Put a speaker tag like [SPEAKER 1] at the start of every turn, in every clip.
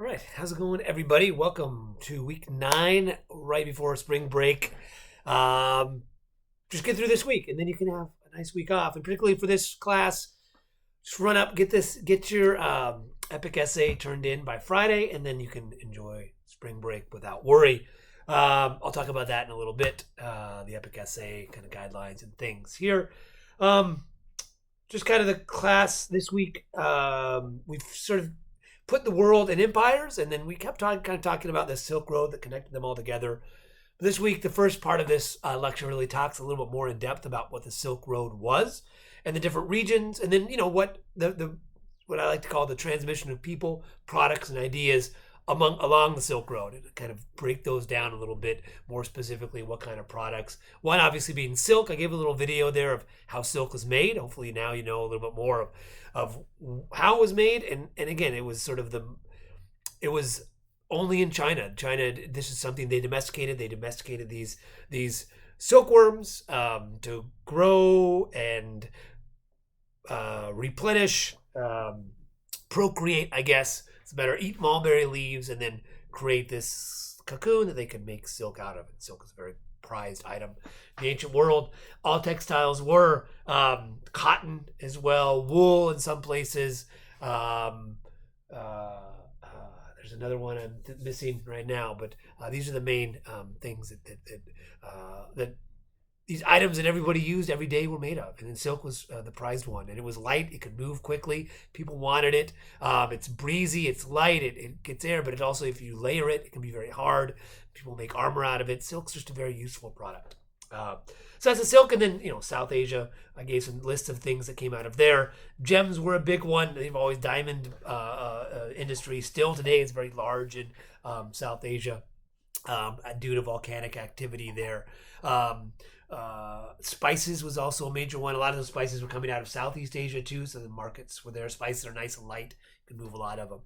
[SPEAKER 1] All right, how's it going, everybody? Welcome to week 9, right before spring break. Um, just get through this week, and then you can have a nice week off. And particularly for this class, just run up, get your epic essay turned in by Friday, and then you can enjoy spring break without worry. I'll talk about that in a little bit. The epic essay kind of guidelines and things here. Um, just kind of the class this week. We've sort of put the world in empires, and then we kept talking about the Silk Road that connected them all together. This week, the first part of this lecture really talks a little bit more in depth about what the Silk Road was and the different regions, and then what what I like to call the transmission of people, products, and ideas along the Silk Road, and kind of break those down a little bit more specifically. What kind of products? One obviously being silk. I gave a little video there of how silk was made. Hopefully now you know a little bit more of how it was made, and again, it was sort of it was only in China. China, this is something they domesticated. They domesticated these silkworms to grow and replenish, procreate, I guess it's better, eat mulberry leaves, and then create this cocoon that they could make silk out of. And silk is a very prized item in the ancient world. All textiles were cotton as well, wool in some places. There's another one I'm missing right now, but these are the main things that these items that everybody used every day were made of. And then silk was the prized one. And it was light. It could move quickly. People wanted it. It's breezy. It's light. It gets air. But it also, if you layer it, it can be very hard. People make armor out of it. Silk's just a very useful product. So that's the silk. And then, South Asia, I gave some lists of things that came out of there. Gems were a big one. They've always, diamond industry still today is very large in South Asia due to volcanic activity there. Spices was also a major one. A lot of those spices were coming out of Southeast Asia too, so the markets were there. Spices are nice and light. You can move a lot of them.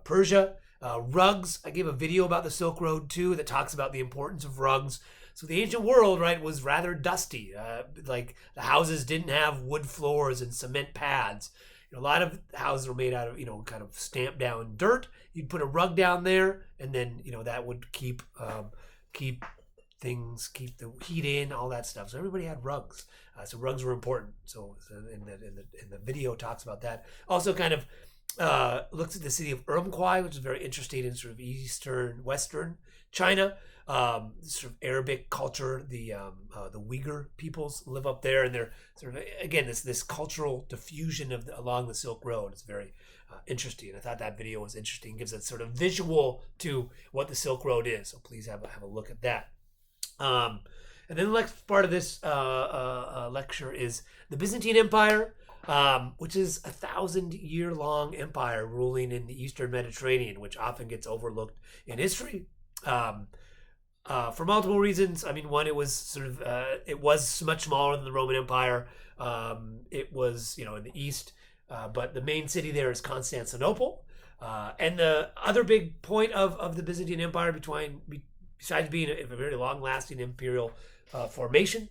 [SPEAKER 1] Persia, rugs. I gave a video about the Silk Road too that talks about the importance of rugs. So the ancient world, right, was rather dusty. Like the houses didn't have wood floors and cement pads. A lot of houses were made out of, kind of stamped down dirt. You'd put a rug down there, and then, that would keep things, keep the heat in, all that stuff. So everybody had rugs. So rugs were important. So in the video talks about that. Also kind of looks at the city of Urumqi, which is very interesting in sort of western China. Sort of Arabic culture. The Uyghur peoples live up there, and they're sort of, again, this cultural diffusion along the Silk Road. It's very interesting. I thought that video was interesting. It gives a sort of visual to what the Silk Road is. So please have a look at that. And then the next part of this lecture is the Byzantine Empire, which is 1,000-year-long empire ruling in the Eastern Mediterranean, which often gets overlooked in history. For multiple reasons. I mean, one, it was it was much smaller than the Roman Empire. It was, in the east, but the main city there is Constantinople. And the other big point of the Byzantine Empire, besides being a very long-lasting imperial formation,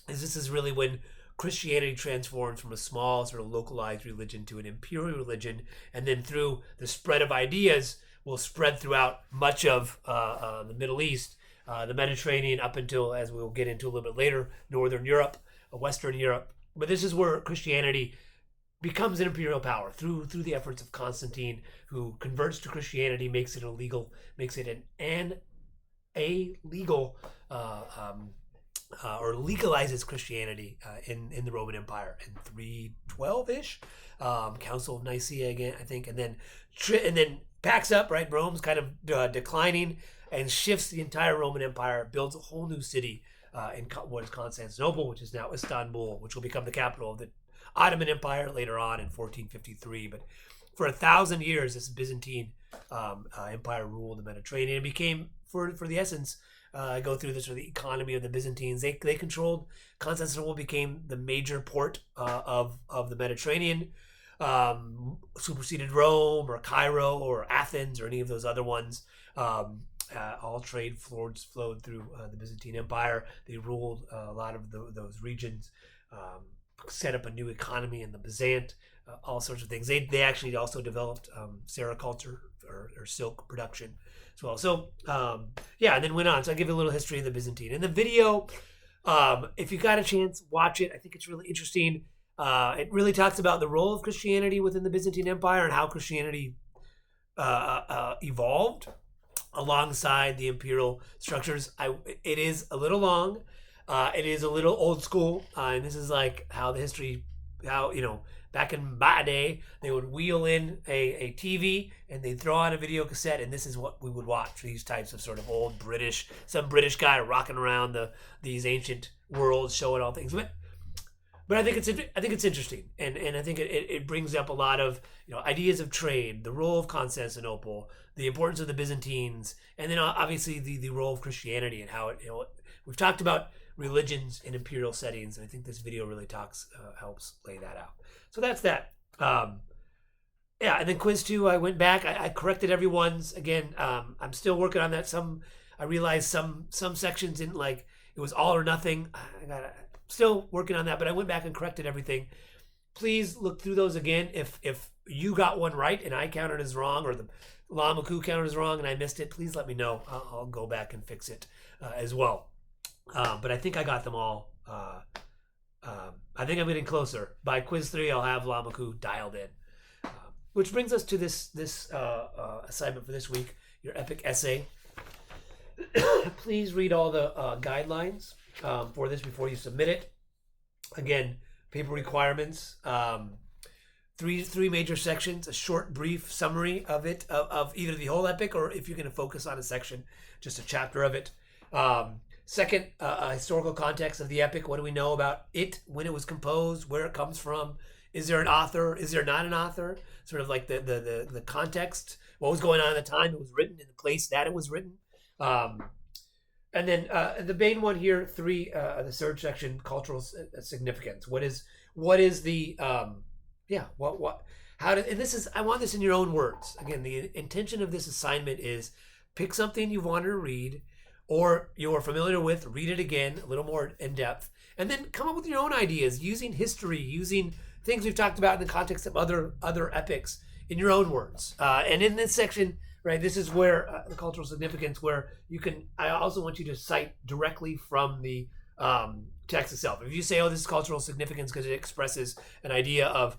[SPEAKER 1] is this is really when Christianity transformed from a small, sort of localized religion to an imperial religion, and then through the spread of ideas, will spread throughout much of the Middle East, the Mediterranean, up until, as we'll get into a little bit later, Northern Europe, Western Europe. But this is where Christianity becomes an imperial power through the efforts of Constantine, who converts to Christianity, makes it illegal, makes it a legal or legalizes Christianity in the Roman Empire in 312-ish, Council of Nicaea again, I think, and then packs up, right? Rome's kind of declining, and shifts the entire Roman Empire, builds a whole new city in what is Constantinople, which is now Istanbul, which will become the capital of the Ottoman Empire later on in 1453. But for 1,000 years, this Byzantine empire ruled the Mediterranean. It became, for the essence, go through this, or the economy of the Byzantines. They controlled, Constantinople became the major port of the Mediterranean. Superseded Rome or Cairo or Athens or any of those other ones. All trade flowed through the Byzantine Empire. They ruled a lot of those regions, set up a new economy in the Byzant, all sorts of things. They actually also developed sericulture or silk production as well. So yeah, and then went on. So I give you a little history of the Byzantine. And the video, if you got a chance, watch it. I think it's really interesting. It really talks about the role of Christianity within the Byzantine Empire and how Christianity evolved alongside the imperial structures. It is a little long. It is a little old school, and this is like how the history, how back in my day, they would wheel in a TV and they'd throw on a video cassette, and this is what we would watch. These types of sort of old some British guy rocking around these ancient worlds, showing all things. But I think it's interesting, and I think it brings up a lot of ideas of trade, the role of Constantinople, the importance of the Byzantines, and then obviously the role of Christianity and how we've talked about religions in imperial settings, and I think this video really helps lay that out. So that's that. Yeah, and then quiz 2, I went back, I corrected everyone's. Again, I'm still working on that. I realized some sections didn't, like, it was all or nothing. Still working on that, but I went back and corrected everything. Please look through those again. If you got one right and I counted as wrong, or the Lamaku counted as wrong and I missed it, please let me know. I'll go back and fix it as well. But I think I got them all. I think I'm getting closer. By quiz 3, I'll have Lamaku dialed in. Which brings us to this assignment for this week, your epic essay. Please read all the guidelines for this before you submit it. Again, paper requirements, three major sections, a short, brief summary of it, of either the whole epic, or if you're going to focus on a section, just a chapter of it. Second, historical context of the epic. What do we know about it, when it was composed, where it comes from? Is there an author? Is there not an author? Sort of like the context, what was going on at the time it was written, in the place that it was written. And then the main one here, 3, the third section, cultural significance. What is the and this is, I want this in your own words. Again, the intention of this assignment is pick something you've wanted to read or you're familiar with, read it again, a little more in depth, and then come up with your own ideas using history, using things we've talked about in the context of other epics in your own words. And in this section, right, this is where the cultural significance, where I also want you to cite directly from the text itself. If you say, oh, this is cultural significance because it expresses an idea of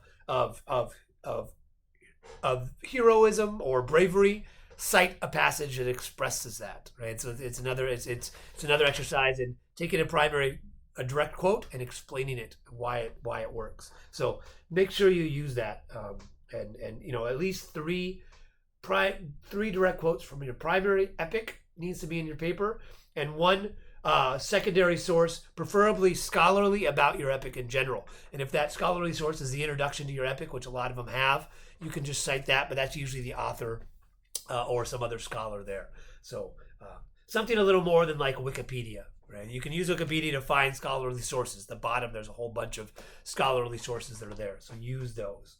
[SPEAKER 1] heroism or bravery, cite a passage that expresses that, right? So it's another exercise in taking a direct quote and explaining it, why it works. So make sure you use that, and at least three direct quotes from your primary epic needs to be in your paper, and one secondary source, preferably scholarly, about your epic in general. And if that scholarly source is the introduction to your epic, which a lot of them have, you can just cite that, but that's usually the author or some other scholar there. So something a little more than like Wikipedia, right? You can use Wikipedia to find scholarly sources. At the bottom, there's a whole bunch of scholarly sources that are there, so use those.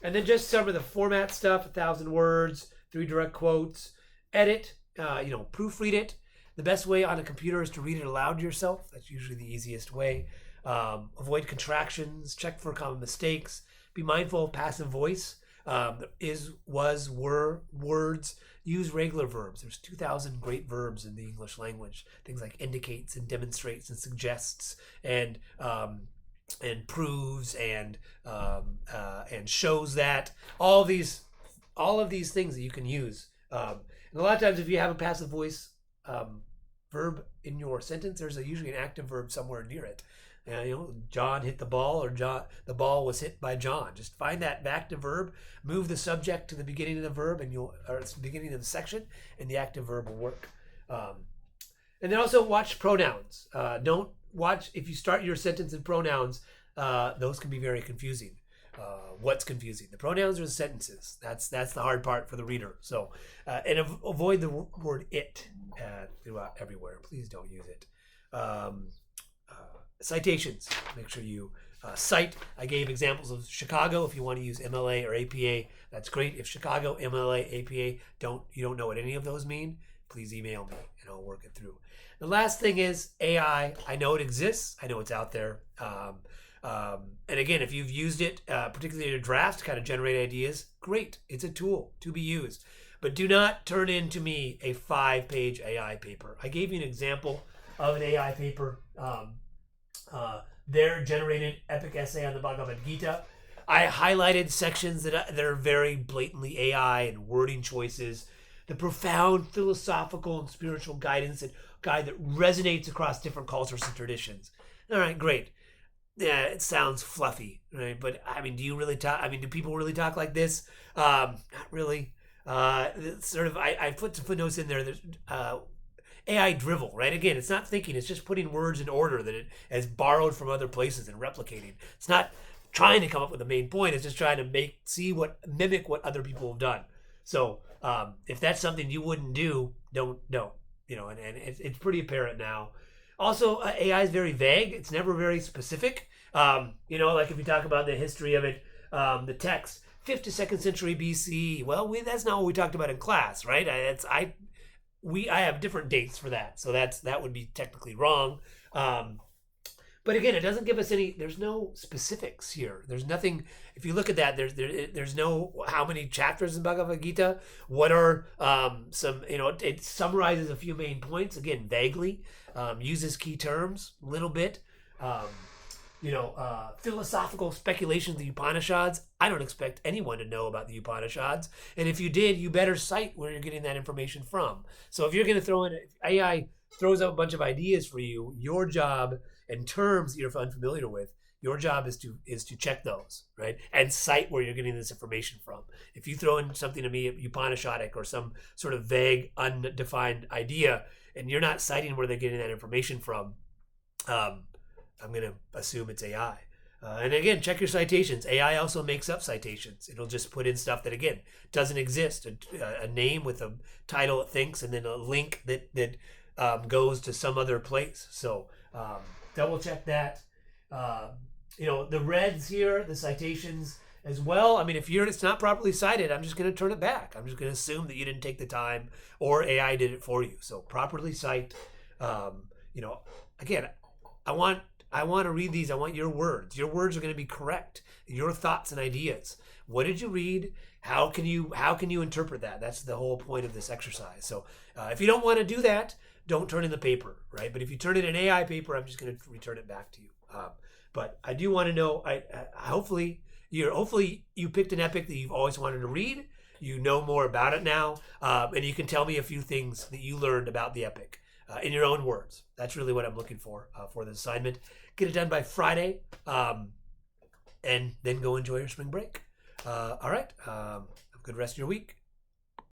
[SPEAKER 1] And then just some of the format stuff, 1,000 words, 3 direct quotes, edit, proofread it. The best way on a computer is to read it aloud to yourself. That's usually the easiest way. Avoid contractions, check for common mistakes, be mindful of passive voice, is, was, were, words, use regular verbs. There's 2,000 great verbs in the English language. Things like indicates and demonstrates and suggests and proves and shows that. All of these things that you can use. And a lot of times, if you have a passive voice verb in your sentence, there's usually an active verb somewhere near it. John hit the ball, or the ball was hit by John. Just find that active verb, move the subject to the beginning of the verb, or it's the beginning of the section, and the active verb will work. And then also watch pronouns. Don't watch, if you start your sentence in pronouns, those can be very confusing. What's confusing? The pronouns or the sentences? That's the hard part for the reader. So, and avoid the word it throughout everywhere. Please don't use it. Citations. Make sure you cite. I gave examples of Chicago. If you want to use MLA or APA, that's great. If Chicago, MLA, APA, you don't know what any of those mean, please email me and I'll work it through. The last thing is AI. I know it exists. I know it's out there. And again, if you've used it, particularly in a draft to kind of generate ideas, great. It's a tool to be used. But do not turn into me a 5-page AI paper. I gave you an example of an AI paper. Their generated epic essay on the Bhagavad Gita. I highlighted sections that are very blatantly AI and wording choices, the profound philosophical and spiritual guidance that resonates across different cultures and traditions. All right, great. Yeah, it sounds fluffy, right? But I mean, do you really talk? I mean, do people really talk like this? Not really. Sort of. I put some footnotes in there. There's AI drivel, right? Again, it's not thinking; it's just putting words in order that it has borrowed from other places and replicating. It's not trying to come up with a main point. It's just trying to mimic what other people have done. So if that's something you wouldn't do, don't. And it's pretty apparent now. Also, AI is very vague. It's never very specific. Like if you talk about the history of it, the text, 5th to 2nd century BC. Well, that's not what we talked about in class, right? I have different dates for that, so that would be technically wrong. But again, it doesn't give us any. There's no specifics here. There's nothing. If you look at that, there's no how many chapters in Bhagavad Gita. What are some? It summarizes a few main points again vaguely. Uses key terms a little bit. Philosophical speculations of the Upanishads. I don't expect anyone to know about the Upanishads, and if you did, you better cite where you're getting that information from. So if you're going to throw in AI throws out a bunch of ideas for you, your job and terms that you're unfamiliar with, your job is to check those, right? And cite where you're getting this information from. If you throw in something to me, Upanishadic or some sort of vague, undefined idea, and you're not citing where they're getting that information from, I'm going to assume it's AI. And again, check your citations. AI also makes up citations. It'll just put in stuff that, again, doesn't exist. A name with a title it thinks, and then a link that goes to some other place. So double check that. The reds here, the citations as well. I mean, if it's not properly cited, I'm just going to turn it back. I'm just going to assume that you didn't take the time or AI did it for you. So properly cite. Again, I want to read these. I want your words. Your words are going to be correct. Your thoughts and ideas. What did you read? How can you interpret that? That's the whole point of this exercise. So if you don't want to do that, don't turn in the paper, right? But if you turn in an AI paper, I'm just going to return it back to you. But I do want to know. Hopefully you picked an epic that you've always wanted to read. You know more about it now, and you can tell me a few things that you learned about the epic in your own words. That's really what I'm looking for this assignment. Get it done by Friday, and then go enjoy your spring break. All right. Have a good rest of your week.